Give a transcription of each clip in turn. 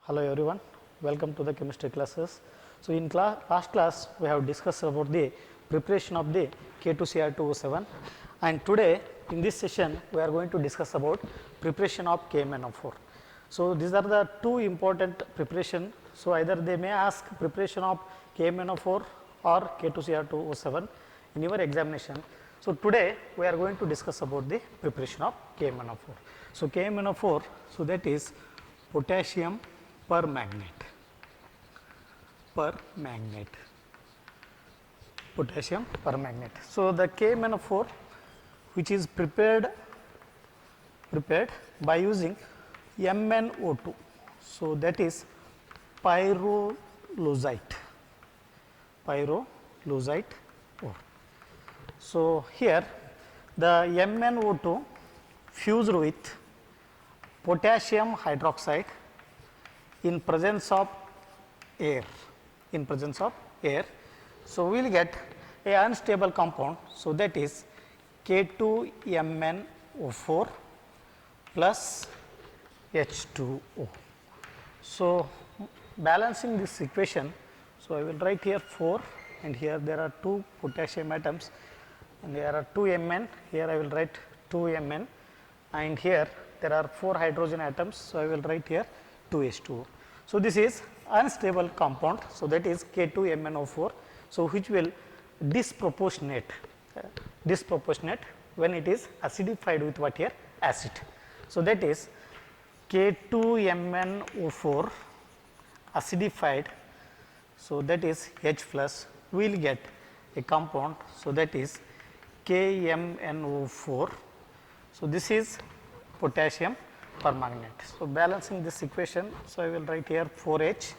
Hello everyone, welcome to the chemistry classes. So in last class we have discussed about the preparation of the K2Cr2O7, and today in this session we are going to discuss about preparation of KMnO4. So these are the two important preparation. So either they may ask preparation of KMnO4 or K2Cr2O7 in your examination. So today we are going to discuss about the preparation of KMnO4. So KMnO4, so that is potassium permanganate, potassium permanganate. So the KMnO4 which is prepared by using MnO2, so that is pyrolusite ore. So here the MnO2 fused with potassium hydroxide in presence of air, so we will get a unstable compound, so that is K2MnO4 plus H2O. So balancing this equation, so I will write here 4, and here there are 2 potassium atoms, and there are 2 Mn, here I will write 2 Mn, and here there are 4 hydrogen atoms, so I will write here 2 H2O. So this is unstable compound, so that is K2MnO4, so which will disproportionate when it is acidified with what here, acid. So that is K2MnO4 acidified, so that is H plus, we will get a compound, so that is KMnO4. So this is potassium permanganate. So balancing this equation, so I will write here 4H.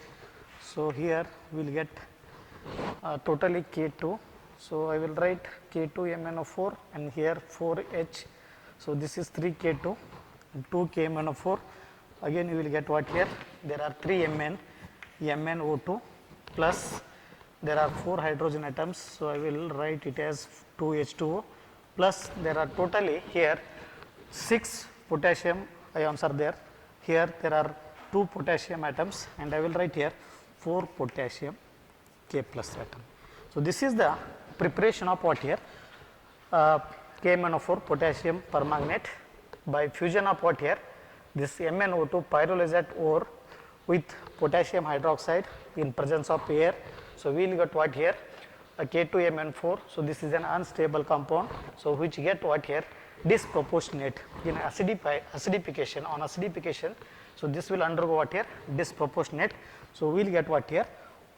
So here we will get totally K2. So I will write K2MnO4 and here 4H. So this is 3K2 and 2 KMnO4. Again you will get what here? There are 3 MnO2 plus there are 4 hydrogen atoms. So I will write it as 2H2O plus there are totally here 6 potassium ions are there. Here there are 2 potassium atoms, and I will write here 4 potassium K plus atom. So this is the preparation of what here? KMnO4 potassium permanganate by fusion of what here? This MnO2 pyrolusite ore with potassium hydroxide in presence of air. So we will get what here? K2MnO4. So this is an unstable compound, so which get what here? Disproportionate in acidification. On acidification, so this will undergo what here? Disproportionate. So we will get what here?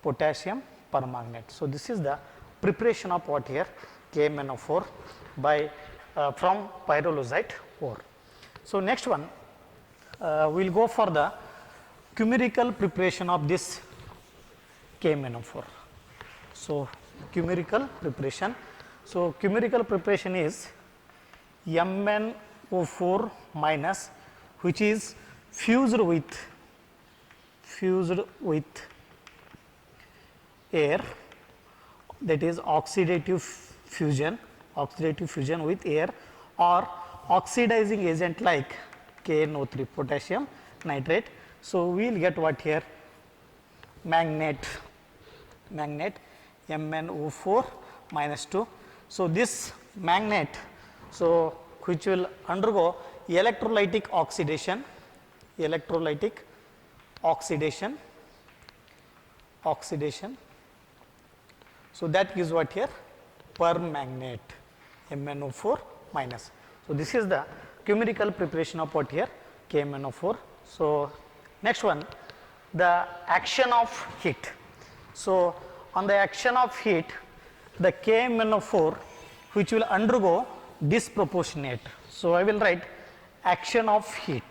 Potassium permanganate. So this is the preparation of what here? KMnO4 by from pyrolusite ore. So next one, we will go for the chemical preparation of this KMnO4. So chemical preparation. So chemical preparation is MnO4 minus, which is fused with air, that is oxidative fusion with air, or oxidizing agent like KNO3 potassium nitrate. So we will get what here? Manganate MnO4 minus 2. So this manganate, so which will undergo electrolytic oxidation, so that gives what here? Permanganate MnO4 minus. So this is the chemical preparation of what here? KMnO4. So next one, the action of heat. So on the action of heat, the KMnO4 which will undergo disproportionate. So I will write action of heat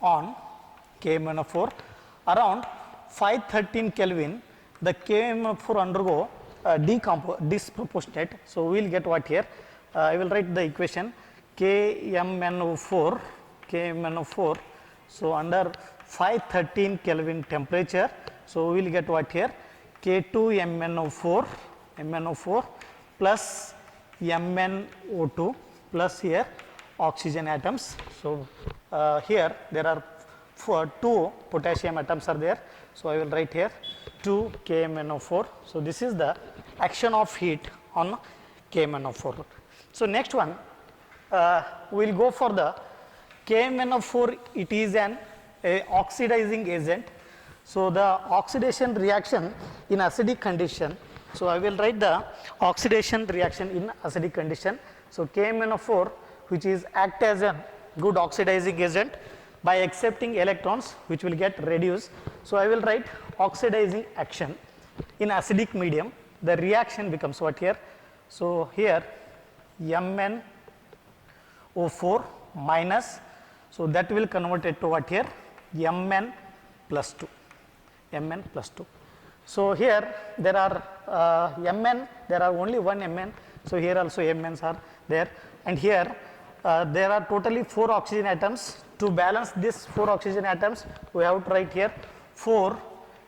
on KMnO4 around 513 Kelvin. The KMnO4 undergo disproportionate. So we will get what here? I will write the equation KMnO4. So under 513 Kelvin temperature, so we will get what here? K2MnO4 plus MnO2 plus here oxygen atoms. So here there are two potassium atoms are there. So I will write here 2 KMnO4. So this is the action of heat on KMnO4. So next one, we will go for the KMnO4. It is an oxidizing agent. So the oxidation reaction in acidic condition. So I will write the oxidation reaction in acidic condition. So KMnO4, which is act as a good oxidizing agent by accepting electrons, which will get reduced. So I will write oxidizing action in acidic medium. The reaction becomes what here? So here MnO4 minus, so that will convert it to what here? Mn plus 2. Mn plus 2. So here there are Mn, there are only one Mn. So here also Mn's are there, and here there are totally 4 oxygen atoms. To balance this 4 oxygen atoms, we have to write here 4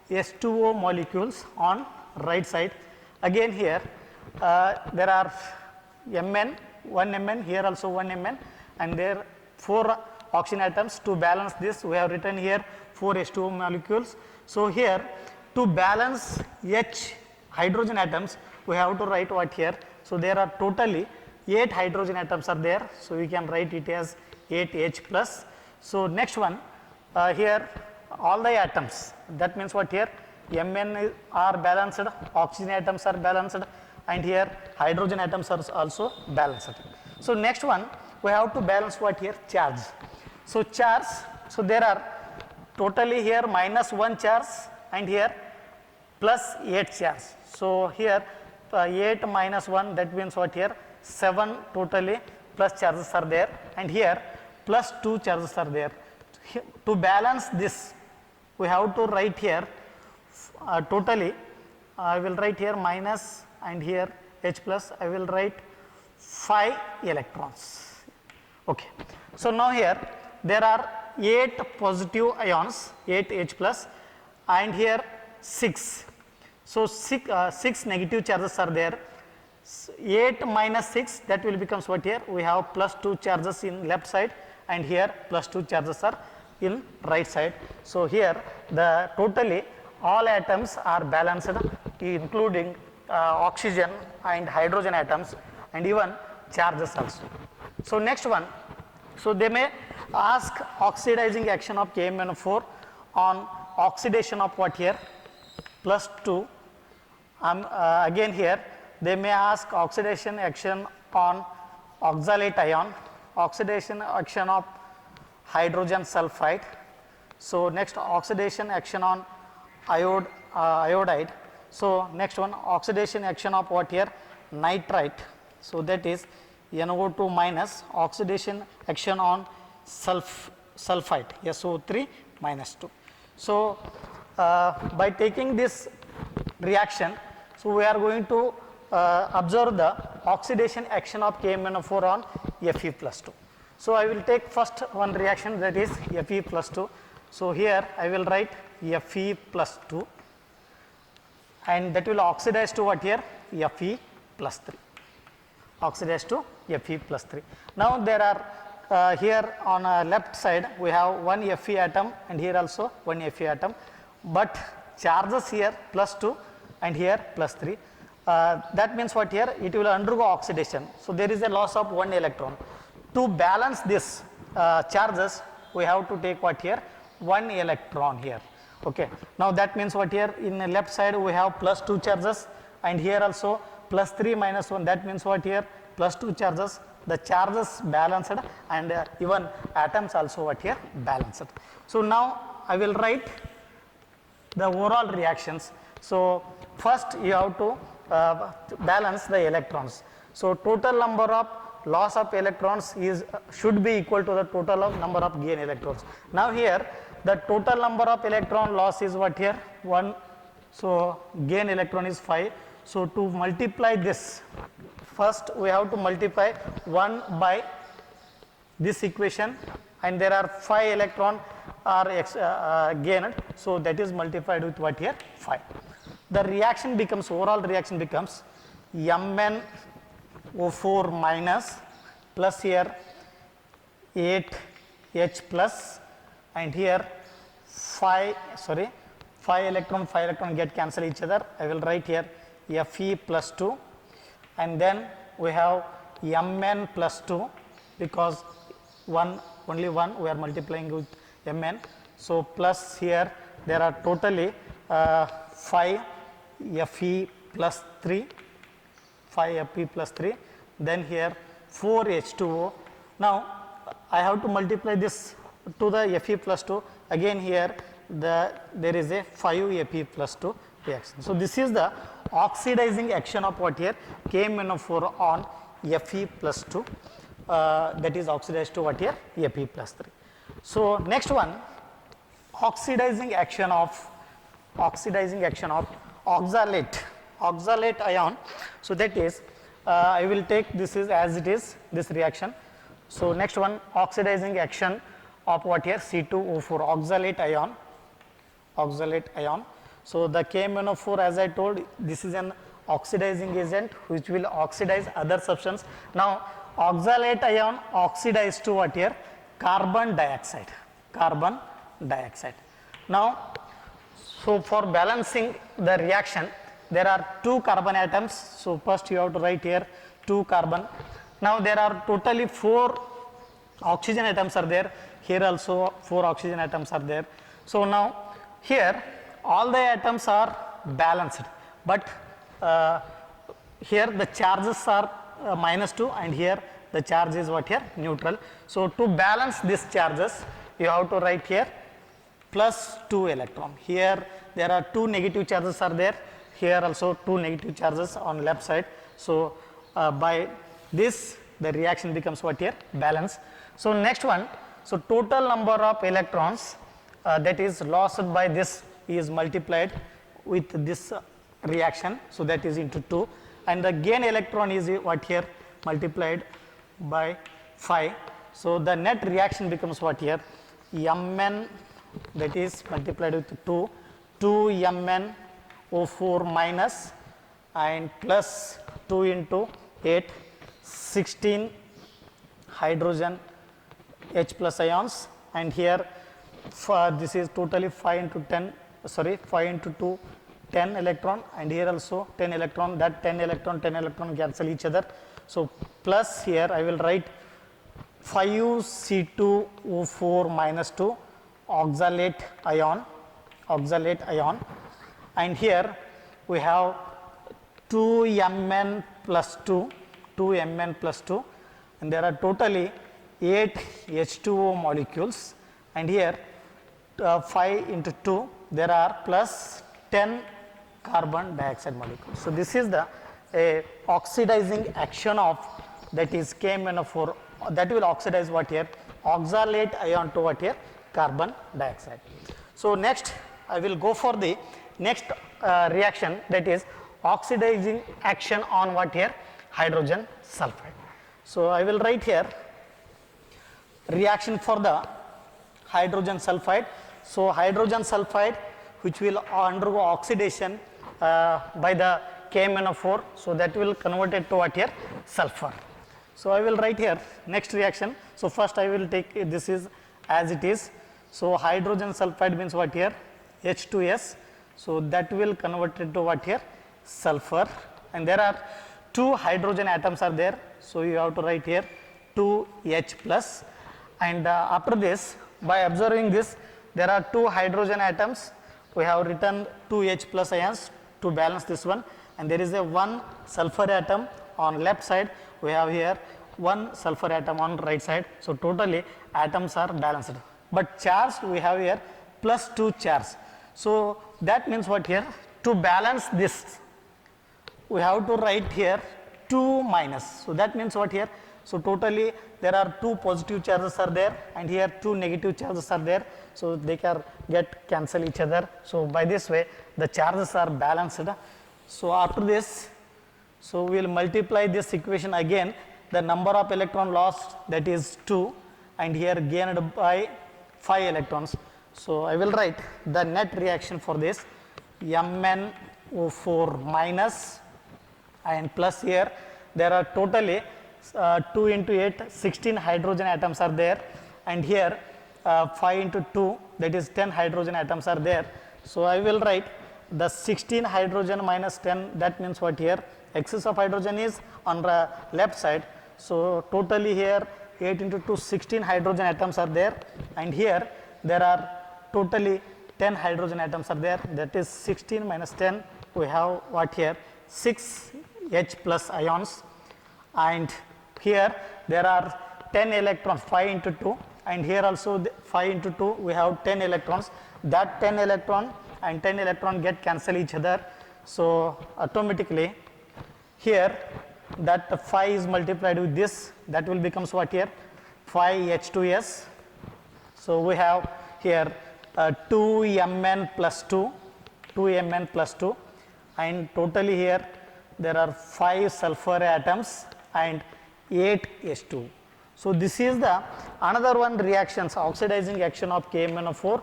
H2O molecules on right side. Again here there are Mn, 1 Mn, here also 1 Mn, and there 4 oxygen atoms. To balance this, we have written here 4 H2O molecules. So here to balance H hydrogen atoms, we have to write what here? So there are totally 8 hydrogen atoms are there. So we can write it as 8H plus. So next one, here all the atoms, that means what here? Mn are balanced, oxygen atoms are balanced, and here hydrogen atoms are also balanced. So next one, we have to balance what here? Charge. So charge, so there are totally here -1 charge and here plus 8 charge. So here 8 minus 1, that means what here? 7 totally plus charges are there, and here plus 2 charges are there. To balance this, we have to write here totally, I will write here minus, and here H plus, I will write 5 electrons. Okay. So now here there are 8 positive ions, 8 H plus, and here 6. So 6 negative charges are there. 8 minus 6, that will becomes what here? We have plus 2 charges in left side, and here plus 2 charges are in right side. So here the totally all atoms are balanced, including oxygen and hydrogen atoms, and even charges also. So next one, so they may ask oxidizing action of KMnO4 on oxidation of what here? Plus 2. Again here they may ask oxidation action on oxalate ion, oxidation action of hydrogen sulfide. So next, oxidation action on iodide. So next one, oxidation action of what here? Nitrite. So that is NO2 minus, oxidation action on sulfite, SO3 minus 2. So by taking this reaction, so we are going to observe the oxidation action of KMnO4 on Fe plus 2. So I will take first one reaction, that is Fe plus 2. So here I will write Fe plus 2, and that will oxidize to what here? Fe plus 3. Oxidize to Fe plus 3. Now there are here on left side we have one Fe atom, and here also one Fe atom, but charges here plus 2 and here plus 3. That means what here? It will undergo oxidation. So there is a loss of 1 electron. To balance this charges, we have to take what here? 1 electron here. Okay. Now that means what here? In the left side we have plus 2 charges, and here also plus 3 minus 1. That means what here? Plus 2 charges. The charges balanced, and even atoms also what here? Balanced. So now I will write the overall reactions. So first you have to balance the electrons. So total number of loss of electrons is should be equal to the total of number of gain electrons. Now here the total number of electron loss is what here? 1. So gain electron is 5. So to multiply this, first we have to multiply 1 by this equation, and there are 5 electron are gained. So that is multiplied with what here? 5. The reaction becomes, overall reaction becomes MnO4 minus plus here 8H plus, and here 5 electron get cancel each other. I will write here Fe plus 2, and then we have Mn plus 2, because only one we are multiplying with Mn. So plus here there are totally 5 Fe plus 3, 5 Fe plus 3, then here 4 H2O. Now I have to multiply this to the Fe plus 2, again here there is a 5 Fe plus 2 reaction. So this is the oxidizing action of what here, KMnO4 on Fe plus 2, that is oxidized to what here, Fe plus 3. So next one, oxidizing action of oxalate ion. So that is I will take this is as it is, this reaction. So next one, oxidizing action of what here, C2O4, oxalate ion. So the KMnO4, as I told, this is an oxidizing agent which will oxidize other substance. Now oxalate ion oxidize to what here, carbon dioxide. Now so for balancing the reaction, there are 2 carbon atoms. So first you have to write here 2 carbon. Now there are totally 4 oxygen atoms are there. Here also 4 oxygen atoms are there. So now here all the atoms are balanced, but here the charges are -2, and here the charge is what here, neutral. So to balance these charges, you have to write here plus 2 electron. Here there are 2 negative charges are there. Here also 2 negative charges on left side. So by this the reaction becomes what here, balance. So next one, so total number of electrons that is lost by this is multiplied with this reaction. So that is into 2, and the gain electron is what here, multiplied by 5. So the net reaction becomes what here, Mn, that is multiplied with 2 MnO4 minus and plus 2 into 8, 16 hydrogen H plus ions, and here this is totally 5 into 2, 10 electron, and here also 10 electron, that 10 electron cancel each other. So plus here I will write 5C2O4 minus 2 oxalate ion, and here we have 2Mn plus 2, and there are totally 8 H2O molecules, and here 5 into 2 there are plus 10 carbon dioxide molecules. So this is the oxidizing action of, that is KMnO4, that will oxidize what here, oxalate ion to what here, carbon dioxide. So next I will go for the next reaction, that is oxidizing action on what here, hydrogen sulfide. So I will write here reaction for the hydrogen sulfide. So hydrogen sulfide which will undergo oxidation by the KMnO4, so that will convert it to what here, sulfur. So I will write here next reaction. So first I will take this is as it is. So hydrogen sulfide means what here, H2S, so that will convert it to what here, sulfur, and there are 2 hydrogen atoms are there. So you have to write here 2H plus, and after this, by observing this, there are 2 hydrogen atoms. We have written 2H plus ions to balance this one, and there is a 1 sulfur atom on left side. We have here 1 sulfur atom on right side. So totally atoms are balanced, but charge we have here plus 2 charge. So that means what here, to balance this we have to write here 2 minus. So that means what here, so totally there are 2 positive charges are there, and here 2 negative charges are there. So they can get cancel each other. So by this way the charges are balanced. So after this, so we will multiply this equation again, the number of electron lost, that is 2, and here gained by 5 electrons. So I will write the net reaction for this, MnO4 minus and plus, here there are totally 2 into 8, 16 hydrogen atoms are there, and here 5 into 2, that is 10 hydrogen atoms are there. So I will write the 16 hydrogen minus 10, that means what here? Excess of hydrogen is on the left side. So totally here 8 into 2, 16 hydrogen atoms are there, and here there are totally 10 hydrogen atoms are there, that is 16 minus 10, we have what here? 6 H plus ions, and here there are 10 electrons, 5 into 2, and here also 5 into 2 we have 10 electrons. That 10 electron and 10 electron get cancel each other, so automatically here that 5 is multiplied with this, that will becomes what here? 5H2S. So we have here 2Mn plus 2, 2Mn plus 2, and totally here there are 5 sulfur atoms and 8 H2. So this is the another one reactions, oxidizing action of KMnO4,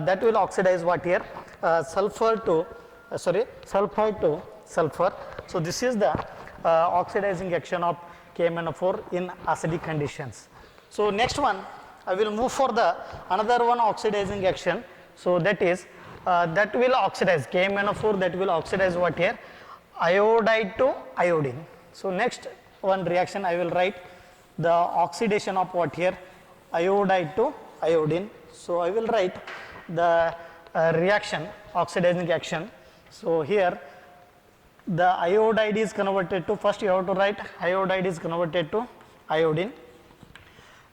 that will oxidize what here? Sulfur to sulfur. So this is the oxidizing action of KMnO4 in acidic conditions. So next one, I will move for the another one oxidizing action. So that is that will oxidize KMnO4, that will oxidize what here? Iodide to iodine. So next one reaction I will write the oxidation of what here? Iodide to iodine. So I will write the reaction, oxidizing action. So here the iodide is converted to, first you have to write iodide is converted to iodine.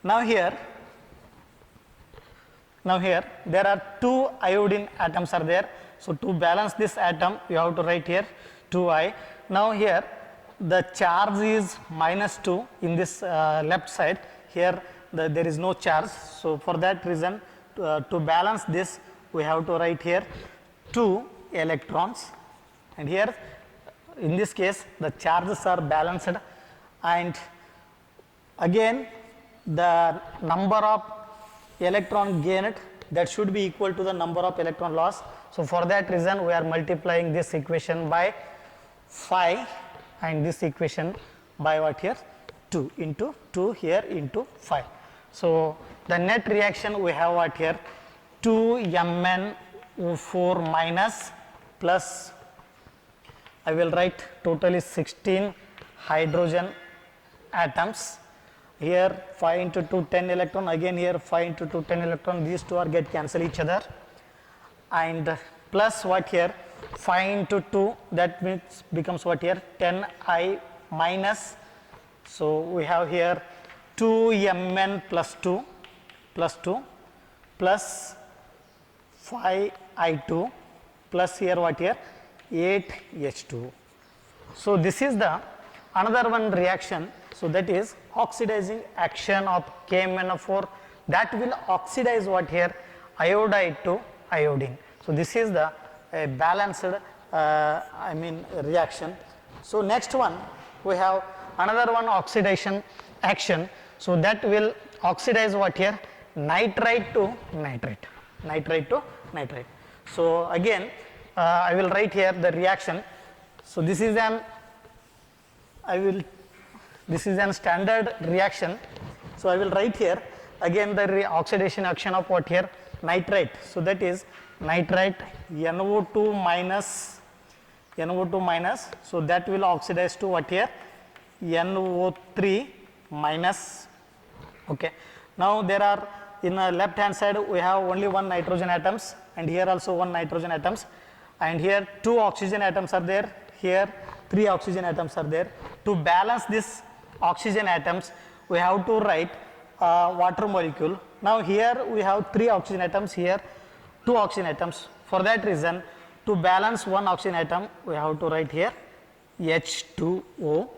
Now here there are 2 iodine atoms are there. So to balance this atom you have to write here 2I. Now here the charge is -2 in this left side, here there is no charge. So for that reason to balance this we have to write here 2 electrons, and here in this case the charges are balanced, and again the number of electron gained that should be equal to the number of electron loss. So for that reason we are multiplying this equation by 5 and this equation by what here? 2 into 2 here into 5. So the net reaction we have what here? 2MnO4 minus plus, I will write totally 16 hydrogen atoms. Here 5 into 2, 10 electron, again here 5 into 2, 10 electron, these two are get cancel each other, and plus what here? 5 into 2, that means becomes what here? 10I minus, so we have here 2Mn plus 2 plus 5I2 plus here what here? 8H2. So this is the another one reaction, so that is oxidizing action of KMnO4, that will oxidize what here? Iodide to iodine. So this is the balanced reaction. So next one we have another one oxidation action, so that will oxidize what here? Nitrite to nitrate, nitrite to nitrate. So again I will write here the reaction. So this is an standard reaction. So I will write here again the oxidation action of what here? Nitrite. So that is nitrite NO2 minus, so that will oxidize to what here? NO3 minus. Okay. Now there are in the left hand side we have only 1 nitrogen atoms, and here also 1 nitrogen atoms, and here 2 oxygen atoms are there, here 3 oxygen atoms are there. To balance this oxygen atoms we have to write water molecule. Now here we have 3 oxygen atoms, here 2 oxygen atoms. For that reason to balance 1 oxygen atom we have to write here H2O.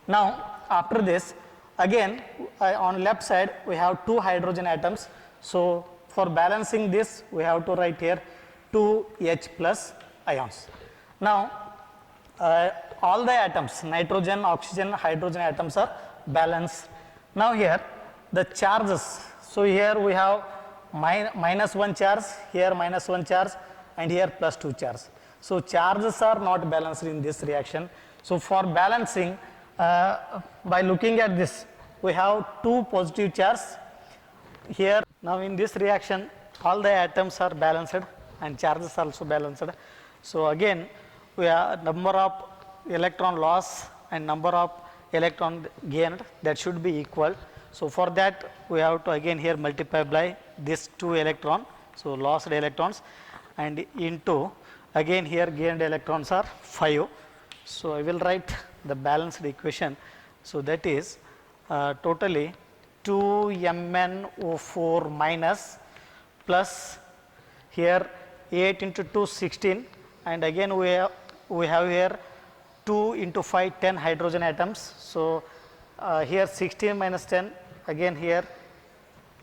Now after this again on left side we have 2 hydrogen atoms. So for balancing this we have to write here 2 H plus ions. Now all the atoms, nitrogen, oxygen, hydrogen atoms are balanced. Now here the charges, so here we have -1 charge, here -1 charge, and here +2 charge. So charges are not balanced in this reaction. So for balancing By looking at this, we have two positive charges here. Now in this reaction, all the atoms are balanced and charges also balanced. So again, we have number of electron loss and number of electron gained, that should be equal. So for that, we have to again here multiply by this 2 electron, so lost electrons, and into again here gained electrons are 5. So I will write the balanced equation. So that is totally 2MnO4 minus plus here 8 into 2 16, and again we have here 2 into 5 10 hydrogen atoms. So here 16 minus 10, again here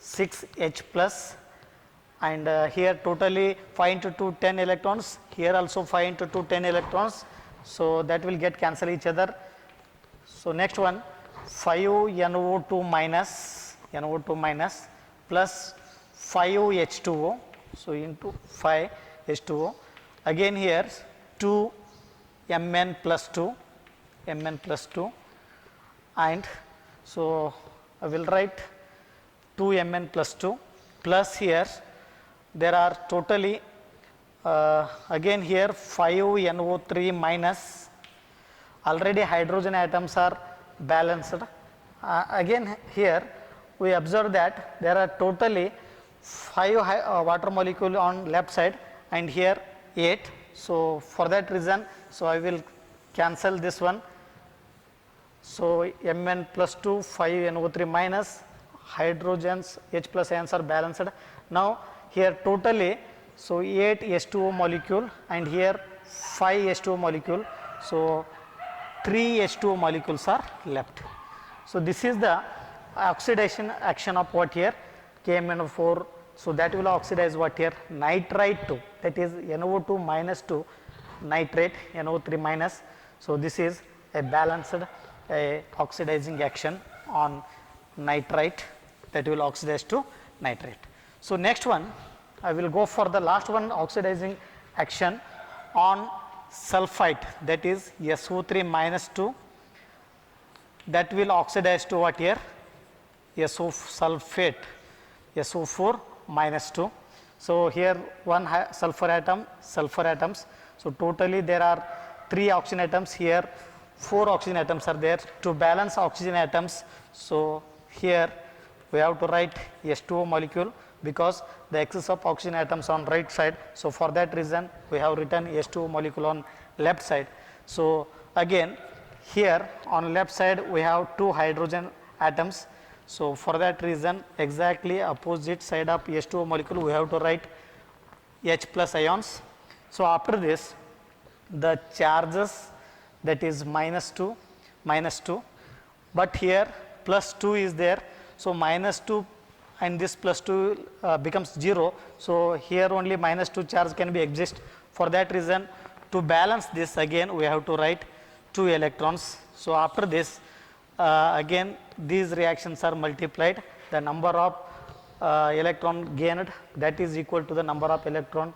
6H plus, and here totally 5 into 2 10 electrons, here also 5 into 2 10 electrons. So that will get cancel each other. So next one 5NO2 minus plus 5H2O, so into 5H2O, again here 2Mn plus 2, and so I will write 2Mn plus 2 plus here there are totally again here 5NO3 minus, already hydrogen atoms are balanced. Again here we observe that there are totally 5 water molecule on left side and here 8. So for that reason, so I will cancel this one. So Mn plus 2, 5NO3 minus, hydrogens H plus ions are balanced. Now here totally, so 8 H2O molecule and here 5 H2O molecule, so 3 H2O molecules are left. So this is the oxidation action of what here, KMnO4. So that will oxidize what here, nitrite 2, that is NO2 minus 2 nitrate NO3 minus. So this is a balanced oxidizing action on nitrite, that will oxidize to nitrate. So next one, I will go for the last one, oxidizing action on sulfite, that is SO3 minus 2, that will oxidize to what here, SO sulfate, SO4 minus 2. So here one sulfur atoms. So totally there are 3 oxygen atoms, here 4 oxygen atoms are there. To balance oxygen atoms, so here we have to write H2O molecule, because the excess of oxygen atoms on right side. So for that reason we have written H2O molecule on left side. So again here on left side we have 2 hydrogen atoms. So for that reason, exactly opposite side of H2O molecule we have to write H plus ions. So after this, the charges, that is minus 2, but here plus 2 is there. So minus 2 and this plus 2 becomes 0. So here only minus 2 charge can be exist. For that reason, to balance this again we have to write 2 electrons. So after this, again these reactions are multiplied, the number of electron gained, that is equal to the number of electron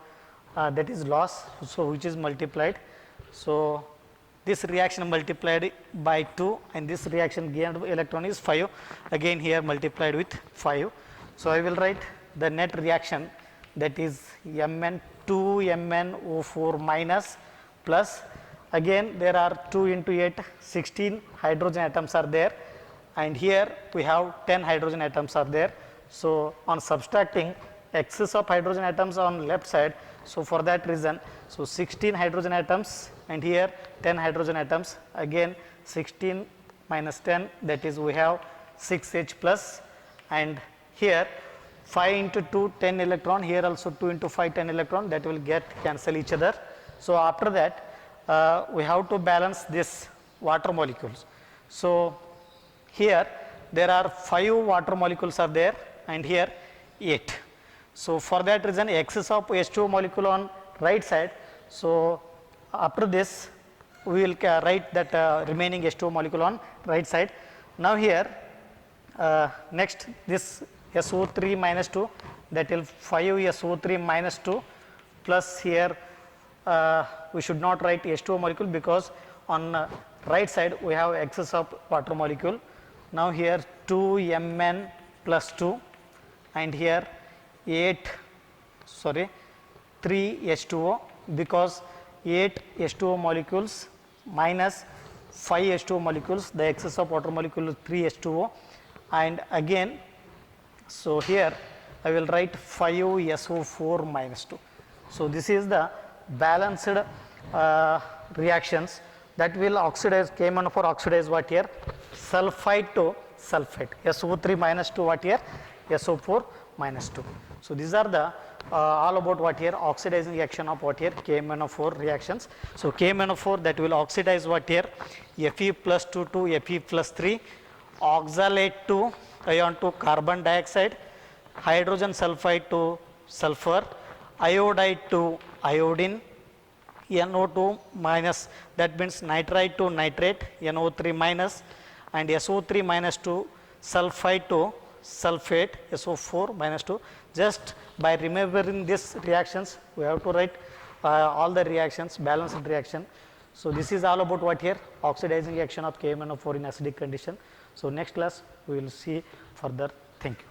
that is lost, so which is multiplied. So this reaction multiplied by 2 and this reaction gained electron is 5, again here multiplied with 5. So I will write the net reaction, that is Mn2MnO4 minus plus, again there are 2 into 8 16 hydrogen atoms are there, and here we have 10 hydrogen atoms are there. So on subtracting excess of hydrogen atoms on left side, so for that reason, so 16 hydrogen atoms and here 10 hydrogen atoms, again 16 minus 10, that is we have 6H plus, and here 5 into 2 10 electron, here also 2 into 5 10 electron, that will get cancel each other. So after that we have to balance this water molecules. So here there are 5 water molecules are there and here 8. So for that reason, excess of H2O molecule on right side. So after this we will write that remaining H2O molecule on right side. Now here next this SO3 minus 2, that will 5 SO3 minus 2 plus here we should not write H2O molecule, because on right side we have excess of water molecule. Now here 2Mn plus 2 and here 3 H2O, because 8 H2O molecules minus 5 H2O molecules, the excess of water molecule is 3 H2O, and again, so here I will write 5 SO4 minus 2. So this is the balanced reactions that will oxidize, KMnO4 oxidize what here? Sulfide to sulfate. SO3 minus 2 what here? SO4 minus 2. So these are the all about what here? Oxidizing action of what here? KMnO4 reactions. So KMnO4 that will oxidize what here? Fe plus 2 to Fe plus 3, oxalate to ion to carbon dioxide, hydrogen sulfide to sulfur, iodide to iodine, NO2 minus, that means nitrite to nitrate, NO3 minus, and SO3 minus 2 sulfide to sulfate, SO4 minus 2. Just by remembering these reactions, we have to write all the reactions, balanced reaction. So this is all about what here? Oxidizing action of KMnO4 in acidic condition. So next class we will see further. Thank you.